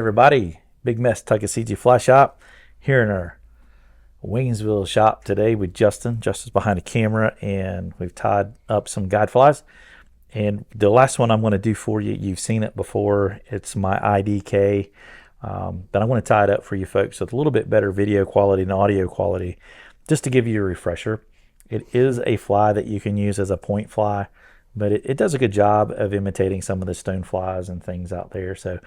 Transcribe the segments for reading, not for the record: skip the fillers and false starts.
everybody. Big Mess Tuckasegee Fly Shop here in our Waynesville shop today with Justin. Justin's behind the camera and we've tied up some guide flies. And the last one I'm going to do for you, you've seen it before. It's my IDK. But I want to tie it up for you folks with a little bit better video quality and audio quality just to give you a refresher. It is a fly that you can use as a point fly, but it does a good job of imitating some of the stone flies and things out there. So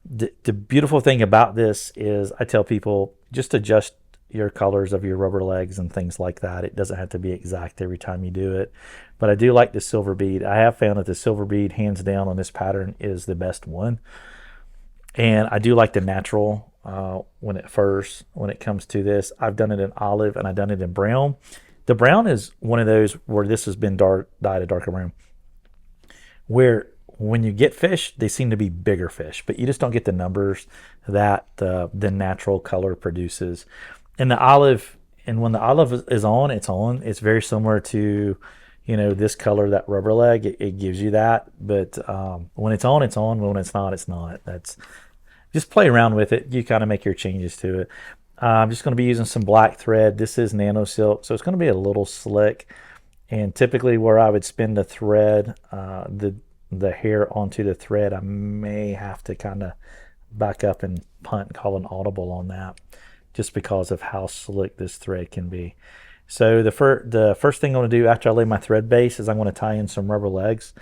the beautiful thing about this is I tell people just adjust your colors of your rubber legs and things like that. It doesn't have to be exact every time you do it. But I do like the silver bead. I have found that the silver bead, hands down on this pattern, is the best one. And I do like the natural when it comes to this. I've done it in olive and I've done it in brown. The brown is one of those where this has been dyed a darker brown, where when you get fish, they seem to be bigger fish, but you just don't get the numbers that the natural color produces. And the olive, and when the olive is on, it's on. It's very similar to, you know, this color, that rubber leg. It gives you that. But when it's on, it's on. When it's not, it's not. That's just play around with it. You kind of make your changes to it. I'm just going to be using some black thread. This is nano silk, so it's going to be a little slick. And typically where I would spin the thread, the hair onto the thread, I may have to kind of back up and punt and call an audible on that, just because of how slick this thread can be. So the first thing I'm going to do after I lay my thread base is I'm going to tie in some rubber legs.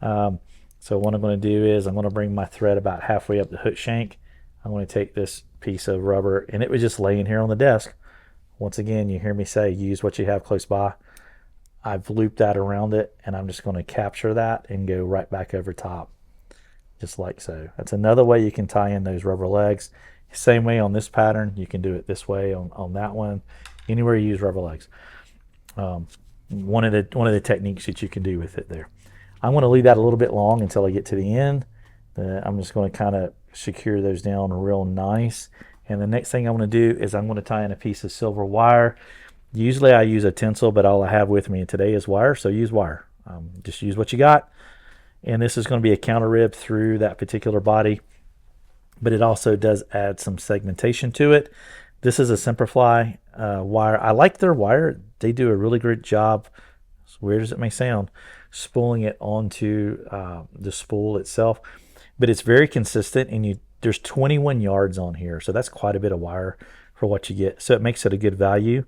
So what I'm going to do is I'm going to bring my thread about halfway up the hook shank. I'm going to take this piece of rubber, and it was just laying here on the desk. Once again, you hear me say use what you have close by. I've looped that around it, and I'm just going to capture that and go right back over top, just like so. That's another way you can tie in those rubber legs. Same way on this pattern, you can do it this way on that one. Anywhere you use rubber legs. One of the techniques that you can do with it there. I'm going to leave that a little bit long until I get to the end. I'm just going to kind of secure those down real nice. And the next thing I'm going to do is I'm going to tie in a piece of silver wire. Usually I use a tinsel, but all I have with me today is wire, so use wire. Just use what you got. And this is going to be a counter rib through that particular body, but it also does add some segmentation to it. This is a Semperfli wire. I like their wire. They do a really great job, as weird as it may sound, spooling it onto the spool itself. But it's very consistent, and there's 21 yards on here, so that's quite a bit of wire for what you get. So it makes it a good value.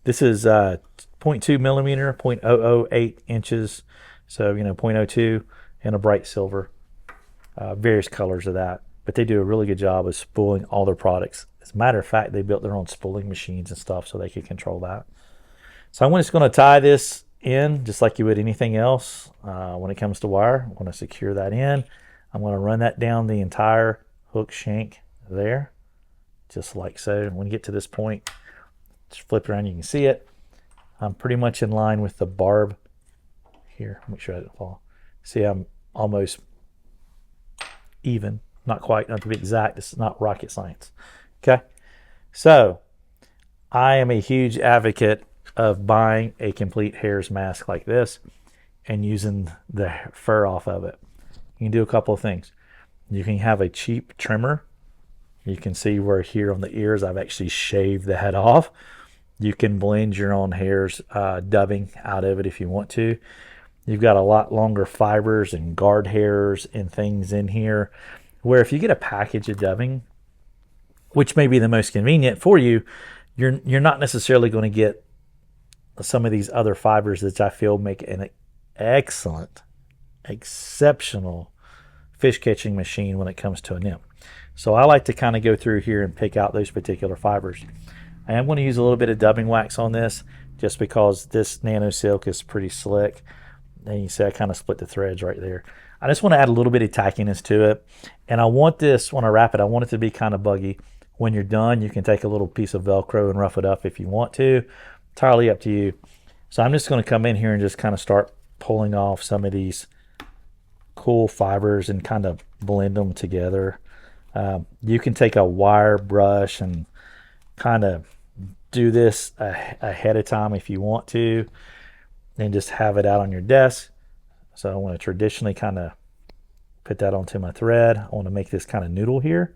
This is 0.2 millimeter, 0.008 inches, so 0.02, and a bright silver. Various colors of that. But they do a really good job of spooling all their products. As a matter of fact, they built their own spooling machines and stuff so they could control that. So I'm just going to tie this in just like you would anything else when it comes to wire. I'm going to secure that in. I'm going to run that down the entire hook shank there, just like so. When you get to this point, just flip around, you can see it. I'm pretty much in line with the barb here. Make sure I didn't fall. See, I'm almost even. Not quite, not to be exact. This is not rocket science. Okay, so I am a huge advocate of buying a complete hare's mask like this and using the fur off of it. You can do a couple of things. You can have a cheap trimmer. You can see where here on the ears I've actually shaved the head off. You can blend your own hair's dubbing out of it if you want to. You've got a lot longer fibers and guard hairs and things in here, where if you get a package of dubbing, which may be the most convenient for you, you're not necessarily going to get some of these other fibers that I feel make an excellent, exceptional fish catching machine when it comes to a nymph. So I like to kind of go through here and pick out those particular fibers. I am going to use a little bit of dubbing wax on this just because this nano silk is pretty slick. And you see I kind of split the threads right there. I just want to add a little bit of tackiness to it. And I want this, when I wrap it, I want it to be kind of buggy. When you're done, you can take a little piece of Velcro and rough it up if you want to. Entirely up to you. So I'm just going to come in here and just kind of start pulling off some of these cool fibers and kind of blend them together. You can take a wire brush and kind of do this ahead of time if you want to, and just have it out on your desk. So I want to traditionally kind of put that onto my thread. I want to make this kind of noodle here,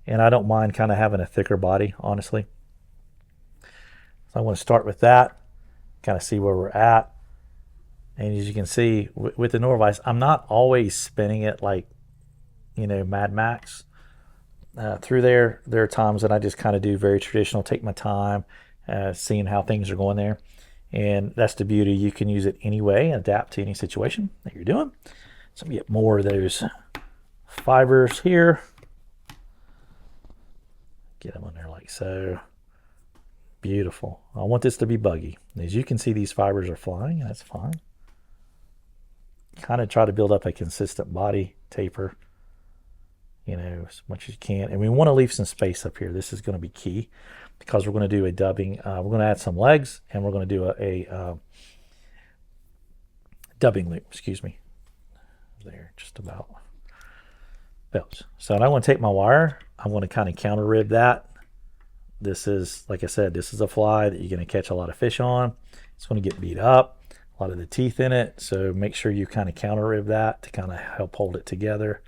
and I don't mind kind of having a thicker body, honestly. So I want to start with that, kind of see where we're at. And as you can see with the Norvise, I'm not always spinning it like, Mad Max. Through there are times that I just kind of do very traditional, take my time, seeing how things are going there. And that's the beauty. You can use it any way, adapt to any situation that you're doing. So let me get more of those fibers here. Get them on there like so. Beautiful. I want this to be buggy. As you can see, these fibers are flying, and that's fine. Kind of try to build up a consistent body taper, as much as you can. And we want to leave some space up here. This is going to be key because we're going to do a dubbing. We're going to add some legs, and we're going to do a dubbing loop. Excuse me. There, just about. Belts. So I want to take my wire. I'm going to kind of counter rib that. This is, like I said, this is a fly that you're going to catch a lot of fish on. It's going to get beat up, a lot of the teeth in it. So make sure you kind of counter rib that to kind of help hold it together.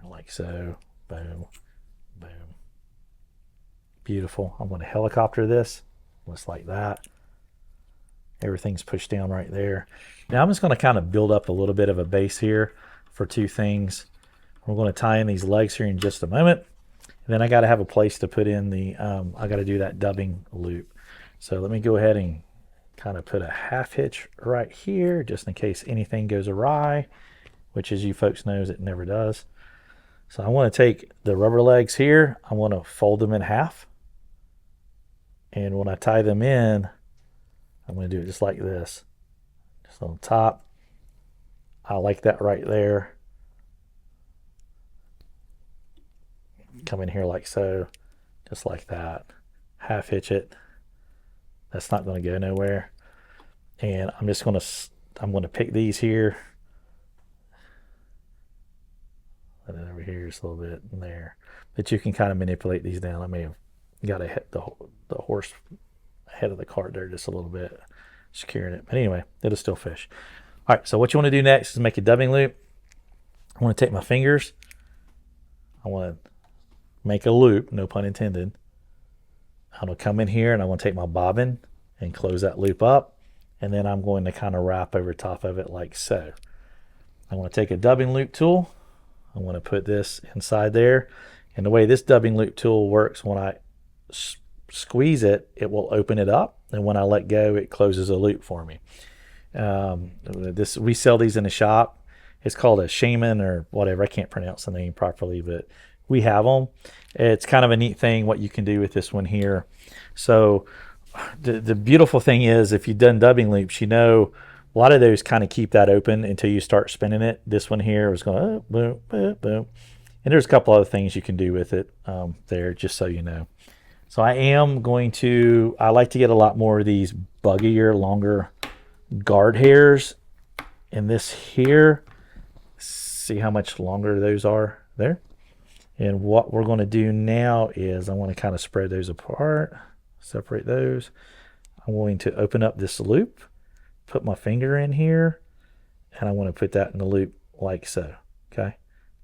Like so. Boom, boom. Beautiful. I'm going to helicopter this just like that. Everything's pushed down right there. Now I'm just going to kind of build up a little bit of a base here for two things. We're going to tie in these legs here in just a moment. And then I got to have a place to put in the, I got to do that dubbing loop. So let me go ahead and kind of put a half hitch right here just in case anything goes awry, which as you folks knows, it never does. So I want to take the rubber legs here. I want to fold them in half. And when I tie them in, I'm going to do it just like this. Just on top. I like that right there. Come in here like so. Just like that. Half hitch it. That's not going to go nowhere. And I'm just going to pick these here. And then over here just a little bit in there. But you can kind of manipulate these down. I may have got to hit the horse head of the cart there just a little bit, securing it. But anyway, it'll still fish. All right, so what you want to do next is make a dubbing loop. I want to take my fingers. I want to make a loop, no pun intended. I'm going to come in here and I want to take my bobbin and close that loop up. And then I'm going to kind of wrap over top of it like so. I want to take a dubbing loop tool. I want to put this inside there. And the way this dubbing loop tool works, when I squeeze it, it will open it up. And when I let go, it closes a loop for me. We sell these in the shop. It's called a Shanon or whatever. I can't pronounce the name properly, but we have them. It's kind of a neat thing what you can do with this one here. So the beautiful thing is if you've done dubbing loops, a lot of those kind of keep that open until you start spinning it. This one here is going boom, boom, boom. And there's a couple other things you can do with it there, just so you know. So I like to get a lot more of these buggier, longer guard hairs in this here. See how much longer those are there. And what we're going to do now is I want to kind of spread those apart, separate those. I'm going to open up this loop, put my finger in here, and I want to put that in the loop like so. Okay.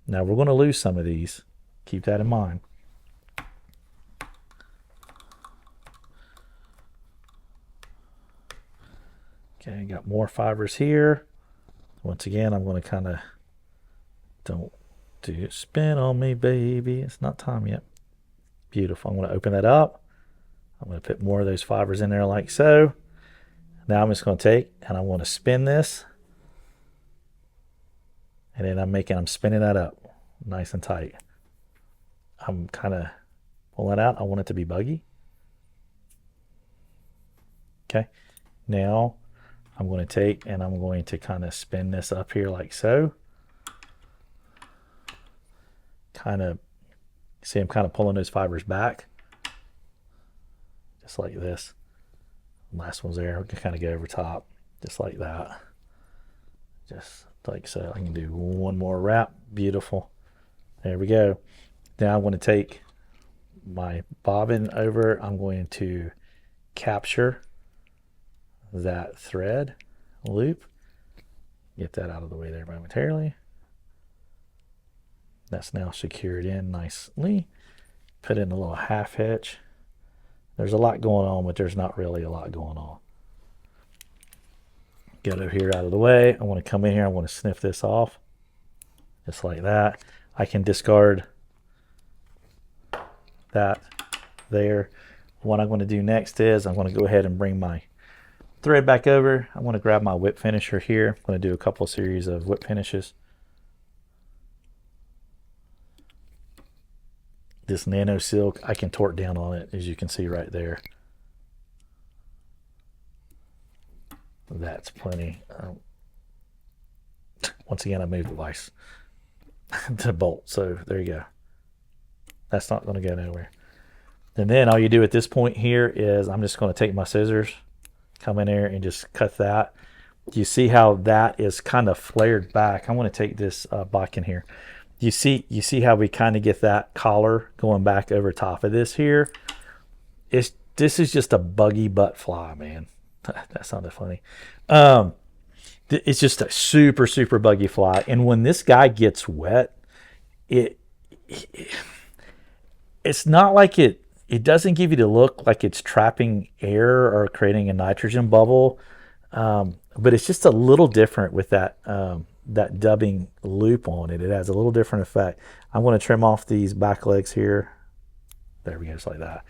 Now we're going to lose some of these. Keep that in mind. Okay, got more fibers here. Once again, I'm going to kind of, don't do spin on me, baby. It's not time yet. Beautiful. I'm going to open that up. I'm going to put more of those fibers in there like so. Now I'm just going to take and I want to spin this. And then I'm spinning that up nice and tight. I'm kind of pulling that out. I want it to be buggy. Okay. Now I'm going to take and I'm going to kind of spin this up here like so. See I'm kind of pulling those fibers back. Just like this. Last one's there. We can kind of go over top. Just like that. Just like so. I can do one more wrap. Beautiful. There we go. Now I'm going to take my bobbin over. I'm going to capture that thread loop. Get that out of the way there momentarily. That's now secured in nicely. Put in a little half hitch. There's a lot going on, but there's not really a lot going on. Get over here out of the way. I want to come in here. I want to sniff this off. Just like that. I can discard that there. What I'm going to do next is I'm going to go ahead and bring my thread back over. I want to grab my whip finisher here. I'm going to do a couple series of whip finishes. This nano silk, I can torque down on it, as you can see right there. That's plenty. Once again, I moved the vise to the bolt, so there you go. That's not going to go nowhere. And then all you do at this point here is I'm just going to take my scissors, come in there and just cut that. You see how that is kind of flared back. I want to take this back in here. You see how we kind of get that collar going back over top of this here. This is just a buggy butt fly, man. That sounded funny. It's just a super, super buggy fly. And when this guy gets wet, it's not like it doesn't give you the look like it's trapping air or creating a nitrogen bubble. But it's just a little different with that that dubbing loop on it. It has a little different effect. I'm going to trim off these back legs here. There we go, just like that.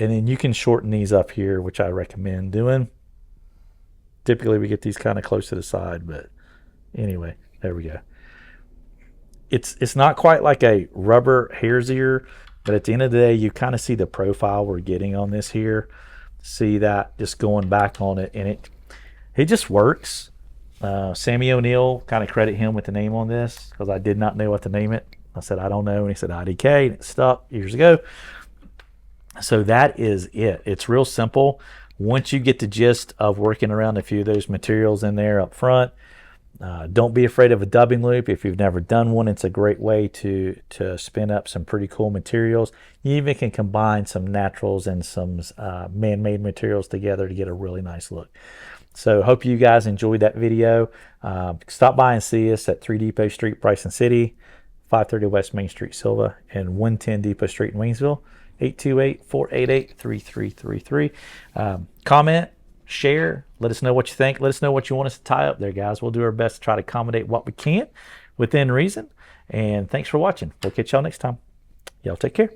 And then you can shorten these up here, which I recommend doing. Typically we get these kind of close to the side, but anyway, there we go. It's not quite like a rubber hare's ear, but at the end of the day, you kind of see the profile we're getting on this here. See that just going back on it, and it just works. Sammy O'Neill, kind of credit him with the name on this because I did not know what to name it. I said, I don't know. And he said IDK, and it stuck years ago. So that is it. It's real simple. Once you get the gist of working around a few of those materials in there up front, don't be afraid of a dubbing loop. If you've never done one, it's a great way to spin up some pretty cool materials. You even can combine some naturals and some man-made materials together to get a really nice look. So hope you guys enjoyed that video. Stop by and see us at 3 Depot Street, Bryson City, 530 West Main Street, Silva, and 110 Depot Street in Waynesville, 828-488-3333. Comment, share, let us know what you think. Let us know what you want us to tie up there, guys. We'll do our best to try to accommodate what we can within reason. And thanks for watching. We'll catch y'all next time. Y'all take care.